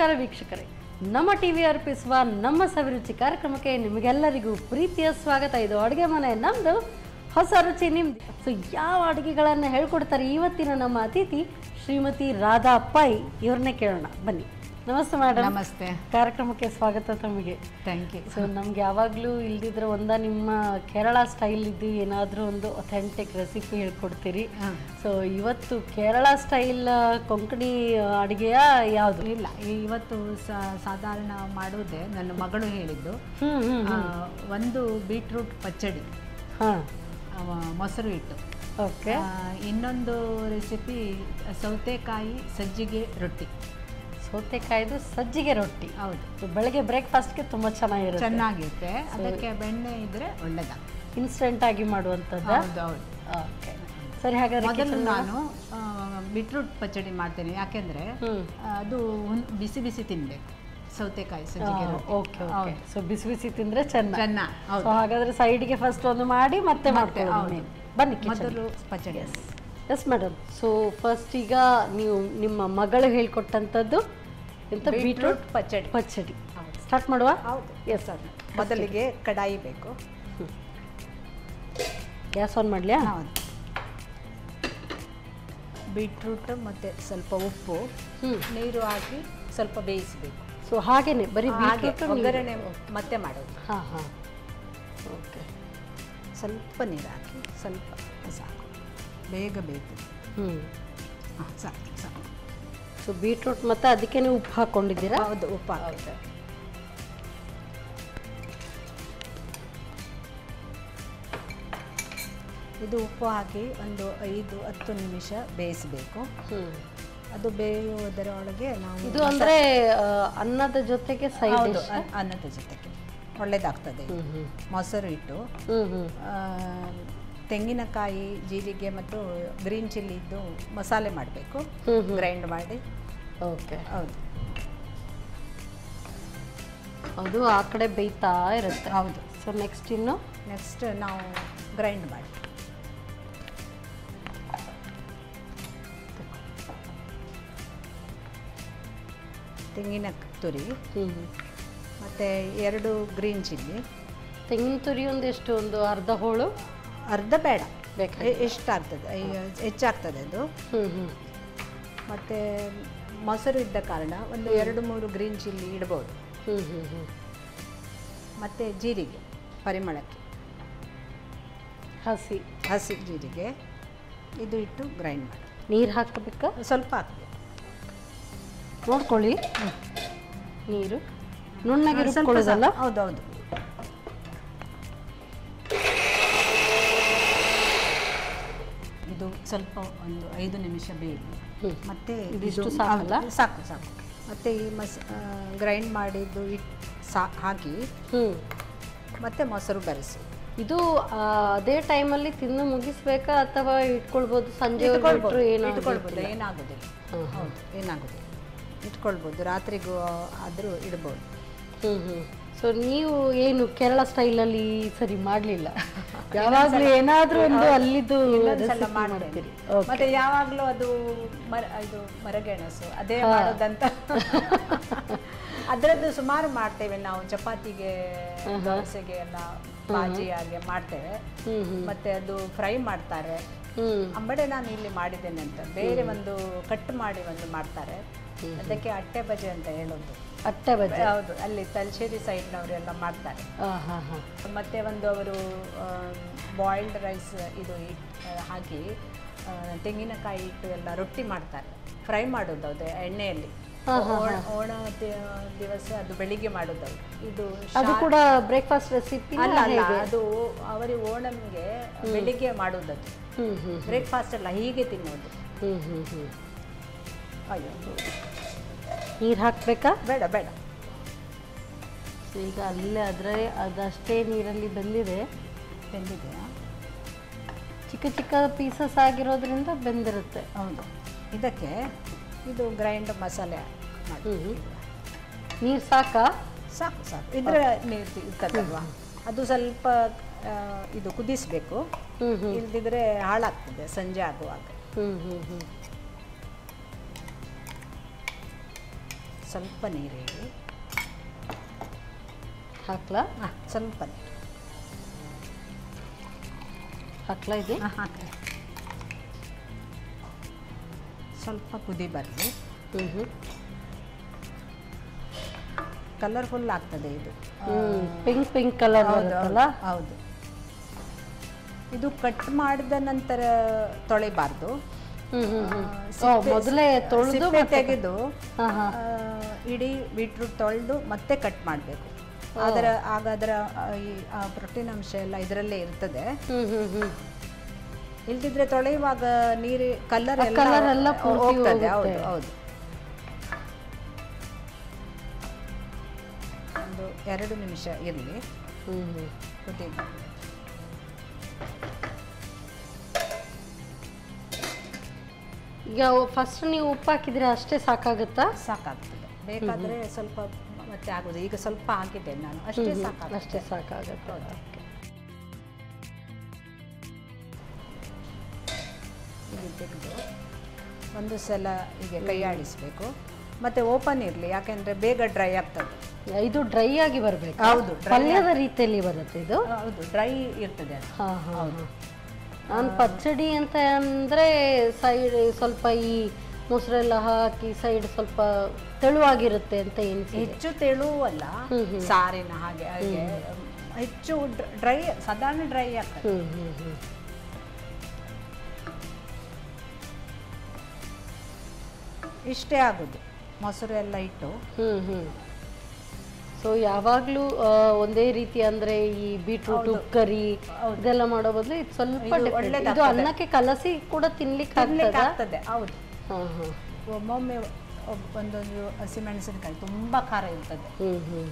ನಮಸ್ಕಾರ ವೀಕ್ಷಕರೇ, ನಮ್ಮ ಟಿವಿ ಅರ್ಪಿಸುವ ನಮ್ಮ ಸವಿರುಚಿ ಕಾರ್ಯಕ್ರಮಕ್ಕೆ ನಿಮಗೆಲ್ಲರಿಗೂ ಪ್ರೀತಿಯ ಸ್ವಾಗತ. ಇದು ಅಡುಗೆ ಮನೆ ನಮ್ಮದು, ಹೊಸ ರುಚಿ ನಿಮ್ದು. ಸೊ ಯಾವ ಅಡುಗೆಗಳನ್ನು ಹೇಳ್ಕೊಡ್ತಾರೆ ಇವತ್ತಿನ ನಮ್ಮ ಅತಿಥಿ ಶ್ರೀಮತಿ ರಾಧಾ ಪೈ, ಇವ್ರನ್ನೇ ಕೇಳೋಣ ಬನ್ನಿ. ನಮಸ್ತೆ ಮೇಡಮ್. ನಮಸ್ತೆ. ಕಾರ್ಯಕ್ರಮಕ್ಕೆ ಸ್ವಾಗತ ತಮಗೆ. Thank you. ಸೊ ನಮ್ಗೆ ಯಾವಾಗಲೂ ಇಲ್ದಿದ್ರೆ ನಿಮ್ಮ ಕೇರಳ ಸ್ಟೈಲ್ ಇದ್ದು ಏನಾದರೂ ಒಂದು ಅಥೆಂಟಿಕ್ ರೆಸಿಪಿ ಹೇಳ್ಕೊಡ್ತೀರಿ. ಸೊ ಇವತ್ತು ಕೇರಳ ಸ್ಟೈಲ್ ಕೊಂಕಣಿ ಅಡುಗೆಯ ಯಾವುದು? ಇಲ್ಲ, ಇವತ್ತು ಸಾಧಾರಣ ಮಾಡೋದೇ ನನ್ನ ಮಗಳು ಹೇಳಿದ್ದು. ಒಂದು ಬೀಟ್ರೂಟ್ ಪಚ್ಚಡಿ, ಮೊಸರು ಇಟ್ಟು. ಓಕೆ. ಇನ್ನೊಂದು ರೆಸಿಪಿ ಸೌತೆಕಾಯಿ ಸಜ್ಜಿಗೆ ರೊಟ್ಟಿ. ಸೌತೆಕಾಯ್ದು ಸಜ್ಜಿಗೆ ರೊಟ್ಟಿ. ಹೌದು, ಬೆಳಗ್ಗೆ ಬ್ರೇಕ್ಫಾಸ್ಟ್ಗೆ ತುಂಬ ಚೆನ್ನಾಗಿರುತ್ತೆ. ಅದಕ್ಕೆ ಬೆಣ್ಣೆ ಇದ್ರೆ ಒಳ್ಳೆದ, ಇನ್ಸ್ಟೆಂಟ್ ಆಗಿ ಮಾಡುವಂಥದ್ದು. ಹೌದು. ಓಕೆ, ಸರಿ. ಹಾಗಾದ್ರೆ ಮೊದಲು ನಾನು ಬೀಟ್ರೂಟ್ ಪಚ್ಚಡಿ ಮಾಡ್ತೇನೆ, ಯಾಕೆಂದ್ರೆ ಅದು ಬಿಸಿ ಬಿಸಿ ತಿನ್ಬೇಕು. ಸೌತೆಕಾಯಿ ಸಜ್ಜಿಗೆ ರೊಟ್ಟಿ. Okay okay. ಸೊ ಬಿಸಿ ಬಿಸಿ ತಿಂದ್ರೆ ಚೆನ್ನ. ಹೌದು. ಹಾಗಾದ್ರೆ ಸೈಡ್ಗೆ ಫಸ್ಟ್ ಒಂದು ಮಾಡಿ ಮತ್ತೆ ಮಾಡ್ಕೊಳ್ಳೋದು. ಬನ್ನಿ ಮೊದಲು ಪಚ್ಚಡಿ. Yes madam. ಸೊ ಫಸ್ಟ್ ಈಗ ನೀವು ನಿಮ್ಮ ಮಗಳು ಹೇಳ್ಕೊಟ್ಟಂಥದ್ದು ಎಂತ ಬೀಟ್ರೂಟ್ ಪಚ್ಚಡಿ ಸ್ಟಾರ್ಟ್ ಮಾಡುವ? ಹೌದು. Yes sir. ಮೊದಲಿಗೆ ಕಡಾಯಿ ಬೇಕು. ಗ್ಯಾಸ್ ಆನ್ ಮಾಡಲಿಯಾ? ಹೌದು. ಬೀಟ್ರೂಟ್ ಮತ್ತು ಸ್ವಲ್ಪ ಉಪ್ಪು, ನೀರು ಹಾಕಿ ಸ್ವಲ್ಪ ಬೇಯಿಸಬೇಕು. ಸೊ ಹಾಗೇನೆ ಬರೀ ಬೀಟ್ರೂಟ್ ಒಗ್ಗರಣೆ ಮತ್ತೆ ಮಾಡೋದು. ಹಾಂ ಹಾಂ. ಓಕೆ. ಸ್ವಲ್ಪ ನೀರು ಹಾಕಿ ಸ್ವಲ್ಪ ಸಾಕು, ಬೇಗ ಬೇಕು. ಸಾಕು ಸಾಕು. ಸೊ ಬೀಟ್ರೂಟ್ ಮತ್ತು ಅದಕ್ಕೆ ನೀವು ಉಪ್ಪು ಹಾಕ್ಕೊಂಡಿದ್ದೀರಾ? ಹೌದು, ಉಪ್ಪು ಹಾಕಿ. ಇದು ಉಪ್ಪು ಹಾಕಿ ಒಂದು 5-10 ನಿಮಿಷ ಬೇಯಿಸಬೇಕು. ಅದು ಬೇಯುವುದರೊಳಗೆ ನಾವು ಇದು ಅಂದರೆ ಅನ್ನದ ಜೊತೆಗೆ ಸೈಡ್ ಅನ್ನದ ಜೊತೆಗೆ ಒಳ್ಳೆಯದಾಗ್ತದೆ. ಮೊಸರು ಇಟ್ಟು ತೆಂಗಿನಕಾಯಿ, ಜೀರಿಗೆ ಮತ್ತು ಗ್ರೀನ್ ಚಿಲ್ಲಿದ್ದು ಮಸಾಲೆ ಮಾಡಬೇಕು, ಗ್ರೈಂಡ್ ಮಾಡಿ. ಓಕೆ. ಹೌದು. ಅದು ಆ ಕಡೆ ಬೇಯ್ತಾ ಇರುತ್ತೆ. ಹೌದು. ಸೊ ನೆಕ್ಸ್ಟ್ ನಾವು ಗ್ರೈಂಡ್ ಮಾಡಿ ತೆಂಗಿನ ತುರಿ ಮತ್ತು 2 ಗ್ರೀನ್ ಚಿಲ್ಲಿ. ತೆಂಗಿನ ತುರಿ ಒಂದು ಅರ್ಧ ಹೋಳು? ಅರ್ಧ ಬೇಡ, ಎಷ್ಟಾಗ್ತದೆ, ಹೆಚ್ಚಾಗ್ತದೆ ಅದು. ಮತ್ತು ಮೊಸರು ಇದ್ದ ಕಾರಣ ಒಂದು 2-3 ಗ್ರೀನ್ ಚಿಲ್ಲಿ ಇಡ್ಬೋದು. ಮತ್ತು ಜೀರಿಗೆ ಪರಿಮಳಕ್ಕೆ, ಹಸಿ ಜೀರಿಗೆ ಇದು ಇಟ್ಟು ಗ್ರೈಂಡ್ ಮಾಡಿ. ನೀರು ಹಾಕಬೇಕಾ? ಸ್ವಲ್ಪ ಹಾಕಬೇಕು, ನೋಡ್ಕೊಳ್ಳಿ. ನೀರು ನುಣ್ಣಗೆ ರುಬ್ಕೊಳ್ಳೋದಲ್ಲ? ಹೌದೌದು. ಇದು ಸ್ವಲ್ಪ ಒಂದು 5 ನಿಮಿಷ ಬೇಯಲಿ. ಮತ್ತೆ ಇದಿಷ್ಟು ಸಾಕಲ್ಲ? ಸಾಕು. ಮತ್ತೆ ಈ ಗ್ರೈಂಡ್ ಮಾಡಿದ್ದು ಹಾಕಿ ಮತ್ತೆ ಮೊಸರು ಬೆರೆಸಿ. ಇದು ಅದೇ ಟೈಮಲ್ಲಿ ತಿಂದು ಮುಗಿಸ್ಬೇಕಾ ಅಥವಾ ಇಟ್ಕೊಳ್ಬೋದು? ಸಂಜೆ ಇಟ್ಕೊಳ್ಬೋದು, ಏನಾಗೋದಿಲ್ಲ. ಹೌದು, ಏನಾಗೋದಿಲ್ಲ, ಇಟ್ಕೊಳ್ಬೋದು. ರಾತ್ರಿಗೂ ಆದರೂ ಇಡ್ಬೋದು. ಸೊ ನೀವು ಏನು ಕೇರಳ ಸ್ಟೈಲಲ್ಲಿ ಸರಿ ಮಾಡಲಿಲ್ಲ? ಯಾವಾಗಲೂ ಏನಾದರೂ ಒಂದು ಅಲ್ಲಿದ್ದು ಮಾಡ್ತೀರಿ? ಮತ್ತೆ ಯಾವಾಗಲೂ ಅದು ಇದು ಮರಗೆಣಸು ಅದೇ ಮಾಡೋದಂತ ಅದರದ್ದು ಸುಮಾರು ಮಾಡ್ತೇವೆ ನಾವು. ಚಪಾತಿಗೆ, ದೋಸೆಗೆ ಎಲ್ಲ ಬಾಜಿ ಹಾಗೆ ಮಾಡ್ತೇವೆ. ಮತ್ತೆ ಅದು ಫ್ರೈ ಮಾಡ್ತಾರೆ. ಅಂಬಡೆ ನಾನು ಇಲ್ಲಿ ಮಾಡಿದ್ದೇನೆ ಅಂತ ಬೇರೆ ಒಂದು ಕಟ್ ಮಾಡಿ ಒಂದು ಮಾಡ್ತಾರೆ, ಅದಕ್ಕೆ ಅಟ್ಟೆ ಬಜೆ ಅಂತ ಹೇಳೋದು. ಅಟ್ಟೆ ಬಜೆ? ಹೌದು, ಅಲ್ಲಿ ತಲಶೇರಿ ಸೈಡ್ನವರೆಲ್ಲ ಮಾಡ್ತಾರೆ. ಮತ್ತೆ ಒಂದು ಅವರು ಬಾಯ್ಲ್ಡ್ ರೈಸ್ ಇದು ಹಾಕಿ ತೆಂಗಿನಕಾಯಿ ಇಟ್ಟು ಎಲ್ಲ ರೊಟ್ಟಿ ಮಾಡ್ತಾರೆ, ಫ್ರೈ ಮಾಡೋದು ಅದು ಎಣ್ಣೆಯಲ್ಲಿ. ಓಣ ದಿವಸ ಅದು ಬೆಳಿಗ್ಗೆ ಮಾಡೋದು. ಇದು ಕೂಡ ಬ್ರೇಕ್ಫಾಸ್ಟ್ ರೆಸಿಪಿ ಅಲ್ಲ, ಅದು ಅವರಿಗೆ ಓಣಂಗೆ ಬೆಳಿಗ್ಗೆ ಮಾಡೋದದು. ಬ್ರೇಕ್ಫಾಸ್ಟ್ ಅಲ್ಲ, ಹೀಗೆ ತಿನ್ನೋದು. ಅಯ್ಯೋ, ನೀರು ಹಾಕಬೇಕಾ? ಬೇಡ. ಈಗ ಅಲ್ಲೇ ಅದಷ್ಟೇ ನೀರಲ್ಲಿ ಬೆಂದಿದೆಯಾ? ಚಿಕ್ಕ ಪೀಸಸ್ ಆಗಿರೋದ್ರಿಂದ ಬೆಂದಿರುತ್ತೆ. ಹೌದು. ಇದಕ್ಕೆ ಇದು ಗ್ರೈಂಡ್ ಮಸಾಲೆ ಮಾಡಿ. ನೀರು ಸಾಕಾ? ಸಾಕು. ಇದ್ರೆ ನೀರು ಇರ್ತದಲ್ವಾ, ಅದು ಸ್ವಲ್ಪ ಇದು ಕುದಿಸ್ಬೇಕು, ಇಲ್ದಿದ್ರೆ ಹಾಳಾಗ್ತದೆ ಸಂಜೆ ಆಗುವಾಗ. ಸ್ವಲ್ಪ ನೀರು ಹೇಳಿ ಹಾಕ್ಲಾ? ಸ್ವಲ್ಪ ನೀರು ಹಾಕ್ಲಾ ಇದೆ? ಹಾಕಿ. ಸ್ವಲ್ಪ ಕುದಿ ಬರಲಿ. ಕಲರ್ಫುಲ್ ಆಗ್ತದೆ ಇದು. ಪಿಂಕ್ ಪಿಂಕ್ ಕಲರ್ ಬರುತ್ತಲ್ಲ? ಹೌದು. ಇದು ಕಟ್ ಮಾಡಿದ ನಂತರ ತೊಳೆಬಾರ್ದು. ಮೊದಲೇ ತೊಳೆದು ತೆಗೆದು ಇಡೀ ಬೀಟ್ರೂಟ್ ತೊಳೆದು ಮತ್ತೆ ಕಟ್ ಮಾಡಬೇಕು. ಆಗ ಅದರ ಪ್ರೋಟೀನ್ ಅಂಶ ಎಲ್ಲ ಇದರಲ್ಲೇ ಇರ್ತದೆ. ಇಲ್ದಿದ್ರೆ ತೊಳೆಯುವಾಗ ನೀರು ಕಲರ್ ಎಲ್ಲ ಹೋಗ್ತದೆ. ಹೌದು ಹೌದು. ಒಂದು 2 ನಿಮಿಷ ಇರಲಿ ಕುದಿ. ಈಗ ಫಸ್ಟ್ ನೀವು ಉಪ್ಪು ಹಾಕಿದ್ರೆ ಅಷ್ಟೇ ಸಾಕಾಗುತ್ತಾ? ಸಾಕಾಗ್ತದೆ. ಬೇಕಾದರೆ ಸ್ವಲ್ಪ ಮತ್ತೆ ಆಗೋದು. ಈಗ ಸ್ವಲ್ಪ ಹಾಕಿದ್ದೇನೆ ನಾನು, ಅಷ್ಟೇ ಸಾಕಾಗುತ್ತೆ. ಅಷ್ಟೇ ಸಾಕಾಗುತ್ತೆ. ಇದು ತೆಗೆದು ಒಂದು ಸಲ ಹೀಗೆ ಕೈ ಆಡಿಸಬೇಕು. ಮತ್ತೆ ಓಪನ್ ಇರಲಿ, ಯಾಕೆಂದರೆ ಬೇಗ ಡ್ರೈ ಆಗ್ತದೆ. ಇದು ಡ್ರೈ ಆಗಿ ಬರಬೇಕು. ಹೌದು, ಪಲ್ಯದ ರೀತಿಯಲ್ಲಿ ಬರುತ್ತೆ ಇದು. ಹೌದು, ಡ್ರೈ ಇರ್ತದೆ. ಹೌದು. ನಾನು ಪಚ್ಚಡಿ ಅಂತ ಅಂದರೆ ಸೈಡ್ ಸ್ವಲ್ಪ ಈ ಮೊಸರೆಲ್ಲ ಹಾಕಿ ಸೈಡ್ ಸ್ವಲ್ಪ ತೆಳುವಾಗಿರುತ್ತೆ ಅಂತ ಎನಿಸಿ. ಹೆಚ್ಚು ತೆಳುವಲ್ಲ, ಸಾರಿನ ಹಾಗೆ ಹಾಗೆ ಹೆಚ್ಚು ಡ್ರೈ, ಸಾಧಾರಣ ಡ್ರೈ ಆಗ್ತದೆ. ಇಷ್ಟೇ ಆಗೋದು, ಮೊಸರು ಎಲ್ಲ ಇಟ್ಟು. ಸೊ ಯಾವಾಗಲೂ ಒಂದೇ ರೀತಿ ಅಂದರೆ ಈ ಬೀಟ್ರೂಟ್ ಕರಿ ಇದೆಲ್ಲ ಮಾಡೋ ಬದಲು ಇದು ಸ್ವಲ್ಪ ಇದು ಅನ್ನಕ್ಕೆ ಕಲಸಿ ಕೂಡ ತಿನ್ಲಿಕ್ಕೆ ಆಗ್ತದೆ. ಹೌದು. ಒಮ್ಮೊಮ್ಮೆ ಒಂದೊಂದು ಹಸಿಮೆಣಸಿನಕಾಯಿ ತುಂಬ ಖಾರ ಇರ್ತದೆ,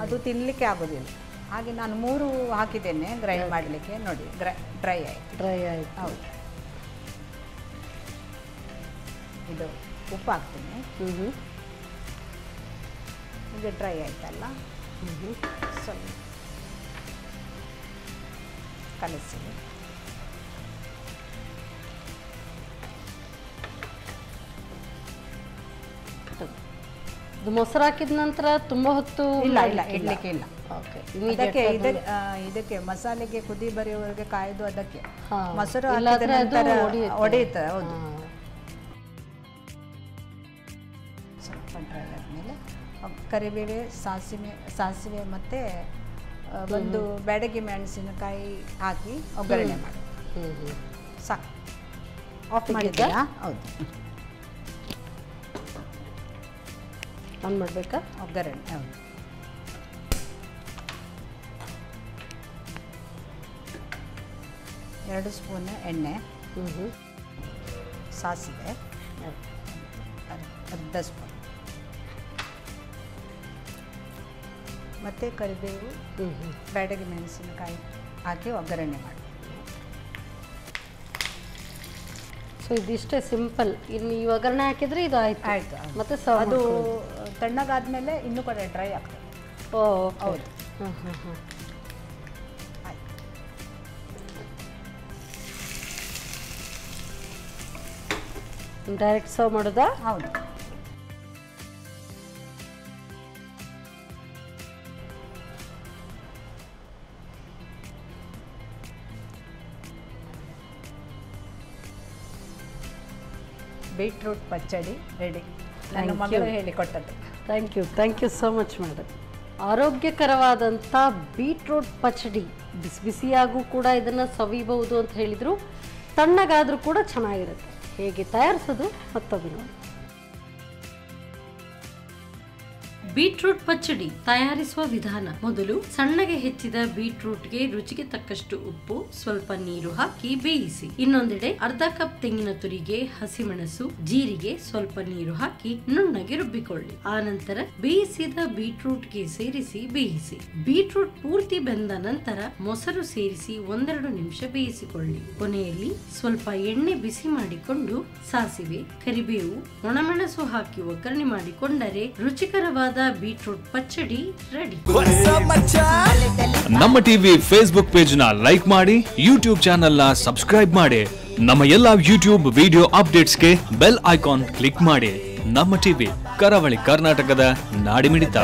ಅದು ತಿನ್ನಲಿಕ್ಕೆ ಆಗೋದಿಲ್ಲ. ಹಾಗೆ ನಾನು 3 ಹಾಕಿದ್ದೇನೆ ಗ್ರೈಂಡ್ ಮಾಡಲಿಕ್ಕೆ. ನೋಡಿ, ಡ್ರೈ ಆಯಿತು. ಹೌದು. ಇದು ಉಪ್ಪು ಹಾಕ್ತೀನಿ. ಈಗ ಡ್ರೈ ಆಯ್ತಲ್ಲ, ಸ್ವಲ್ಪ ಕಲಸಿ. ಮೊಸರು ಹಾಕಿದ ನಂತರ ತುಂಬಾ ಹೊತ್ತು ಇಲ್ಲ ಇಡ್ಲಿಕ್ಕೆ ಇಲ್ಲ. ಇದಕ್ಕೆ ಮಸಾಲೆಗೆ ಕುದಿ ಬರೆಯುವವರೆಗೆ ಕಾಯ್ದು ಅದಕ್ಕೆ ಮೊಸರು ಒಡೆಯುತ್ತೆ. ಹೌದು. ಸ್ವಲ್ಪ ಡ್ರೈ ಆದಮೇಲೆ ಕರಿಬೇವೆ, ಸಾಸಿವೆ ಮತ್ತು ಒಂದು ಬೆಡಗಿ ಮೆಣಸಿನಕಾಯಿ ಹಾಕಿ ಒಗ್ಗರಣೆ ಮಾಡಿ ಸಾಕು. ಆಫ್ ಮಾಡಿದ್ದೀರಾ? ಹೌದು. ಆನ್ ಮಾಡಬೇಕಾ? ಒಗ್ಗರಣೆ. ಹೌದು. ಎರಡು ಸ್ಪೂನ್ ಎಣ್ಣೆ, ಸಾಸಿವೆ ಅರ್ಧ ಸ್ಪೂನ್, ಮತ್ತು ಕರಿಬೇವು, ಬ್ಯಾಡಗಿ ಮೆಣಸಿನಕಾಯಿ ಹಾಕಿ ಒಗ್ಗರಣೆ ಮಾಡಿ. ಸೊ ಇದಿಷ್ಟೇ ಸಿಂಪಲ್. ಇನ್ನು ಈ ಒಗ್ಗರಣೆ ಹಾಕಿದರೆ ಇದು ಆಯಿತು. ಮತ್ತು ಅದು ತಣ್ಣಗಾದ್ಮೇಲೆ ಇನ್ನೂ ಕೂಡ ಡ್ರೈ ಆಗ್ತದೆ. ಹೌದು. ಡೈರೆಕ್ಟ್ ಸರ್ವ್ ಮಾಡೋದಾ? ಹೌದು. ಬೀಟ್ರೂಟ್ ಪಚ್ಚಡಿ ರೆಡಿ. ನನ್ನ ಮಗಳು ಹೇಳಿಕೊಟ್ಟದ್ದು. Thank you so much madam. ಆರೋಗ್ಯಕರವಾದಂಥ ಬೀಟ್ರೂಟ್ ಪಚ್ಚಡಿ ಬಿಸಿ ಬಿಸಿಯಾಗೂ ಕೂಡ ಇದನ್ನು ಸವಿಬಹುದು ಅಂತ ಹೇಳಿದರು. ತಣ್ಣಗಾದರೂ ಕೂಡ ಚೆನ್ನಾಗಿರುತ್ತೆ. ಹೇಗೆ ತಯಾರಿಸೋದು ಮತ್ತೊಂದು ನೋಡಿ. ಬೀಟ್ರೂಟ್ ಪಚ್ಚಡಿ ತಯಾರಿಸುವ ವಿಧಾನ: ಮೊದಲು ಸಣ್ಣಗೆ ಹೆಚ್ಚಿದ ಬೀಟ್ರೂಟ್ಗೆ ರುಚಿಗೆ ತಕ್ಕಷ್ಟು ಉಪ್ಪು, ಸ್ವಲ್ಪ ನೀರು ಹಾಕಿ ಬೇಯಿಸಿ. ಇನ್ನೊಂದೆಡೆ ಅರ್ಧ ಕಪ್ ತೆಂಗಿನ ತುರಿಗೆ, ಹಸಿಮೆಣಸು, ಜೀರಿಗೆ, ಸ್ವಲ್ಪ ನೀರು ಹಾಕಿ ನುಣ್ಣಗೆ ರುಬ್ಬಿಕೊಳ್ಳಿ. ಆನಂತರ ಬೇಯಿಸಿದ ಬೀಟ್ರೂಟ್ಗೆ ಸೇರಿಸಿ ಬೇಯಿಸಿ. ಬೀಟ್ರೂಟ್ ಪೂರ್ತಿ ಬೆಂದ ನಂತರ ಮೊಸರು ಸೇರಿಸಿ 1-2 ನಿಮಿಷ ಬೇಯಿಸಿಕೊಳ್ಳಿ. ಕೊನೆಯಲ್ಲಿ ಸ್ವಲ್ಪ ಎಣ್ಣೆ ಬಿಸಿ ಮಾಡಿಕೊಂಡು ಸಾಸಿವೆ, ಕರಿಬೇವು, ಒಣಮೆಣಸು ಹಾಕಿ ಒಗ್ಗರಣೆ ಮಾಡಿಕೊಂಡರೆ ರುಚಿಕರವಾದ ಬೀಟ್ರೂಟ್ ಪಚ್ಚಡಿ ರೆಡಿ. ನಮ್ಮ ಟಿವಿ ಫೇಸ್ಬುಕ್ ಪೇಜ್ ನ ಲೈಕ್ ಮಾಡಿ, ಯೂಟ್ಯೂಬ್ ಚಾನೆಲ್ ನ ಸಬ್ಸ್ಕ್ರೈಬ್ ಮಾಡಿ. ನಮ್ಮ ಎಲ್ಲಾ ಯೂಟ್ಯೂಬ್ ವಿಡಿಯೋ ಅಪ್ಡೇಟ್ಸ್ಗೆ ಬೆಲ್ ಐಕಾನ್ ಕ್ಲಿಕ್ ಮಾಡಿ. ನಮ್ಮ ಟಿವಿ ಕರಾವಳಿ ಕರ್ನಾಟಕದ ನಾಡಿಮಿಡಿತ.